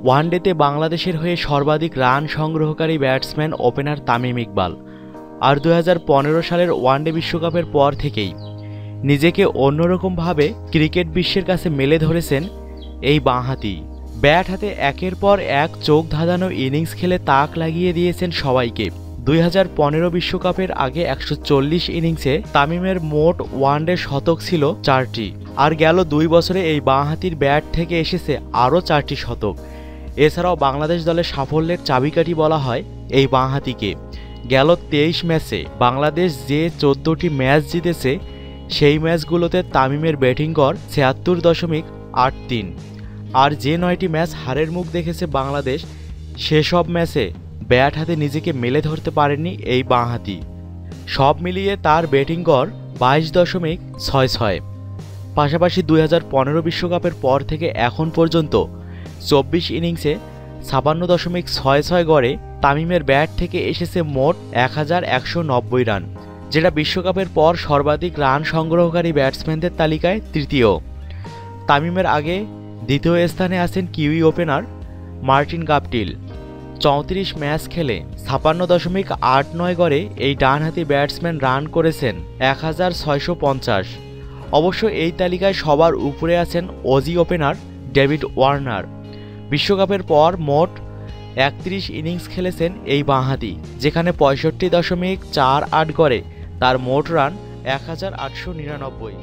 ওয়ানডেতে বাংলাদেশের হয়ে সর্বাধিক রান সংগ্রহকারী ব্যাটসম্যান ওপেনার তামিম ইকবাল। আর 2015 সালের ওয়ানডে বিশ্বকাপের পর থেকেই নিজেকে অন্যরকমভাবে ক্রিকেট বিশ্বের কাছে মেলে ধরেছেন এই বাঁহাতি। ব্যাট হাতে একের পর এক চোখ ধাঁধানো ইনিংস খেলে তাক লাগিয়ে দিয়েছেন সবাইকে। 2015 বিশ্বকাপের আগে 140 ইনিংসে তামিমের মোট ওয়ানডে শতক ছিল 4টি, আর গেল 2 বছরে এই বাঁহাতির ব্যাট থেকে এসেছে আরও 4টি শতক। এছাড়াও বাংলাদেশ দলের সাফল্যের চাবিকাঠি বলা হয় এই বাঁহাতিকে। গেল 23 ম্যাচে বাংলাদেশ যে 14টি ম্যাচ জিতেছে সেই ম্যাচগুলোতে তামিমের ব্যাটিং গড় 76.83, আর যে 9টি ম্যাচ হারের মুখ দেখেছে বাংলাদেশ সেসব ম্যাচে ব্যাট হাতে নিজেকে মেলে ধরতে পারেননি এই বাঁহাতি। সব মিলিয়ে তার ব্যাটিং গড় 22.66। পাশাপাশি 2015 বিশ্বকাপের পর থেকে এখন পর্যন্ত 24 ইনিংসে 56.66 গড়ে তামিমের ব্যাট থেকে এসেছে মোট 1190 রান, যেটা বিশ্বকাপের পর সর্বাধিক রান সংগ্রহকারী ব্যাটসম্যানদের তালিকায় তৃতীয়। তামিমের আগে দ্বিতীয় স্থানে আছেন kiwi opener Martin Guptill. 34 match খেলে 56.89 গড়ে এই ডানহাতি ব্যাটসম্যান রান করেছেন 1650। অবশ্য এই তালিকায় সবার উপরে আছেন অজি ওপেনার ডেভিড ওয়ার্নার। বিশ্বকাপের পর মোট 31 ইনিংস খেলেছেন এই বাঁহাতি, যেখানে 65.48 গড়ে তার মোট রান 1899।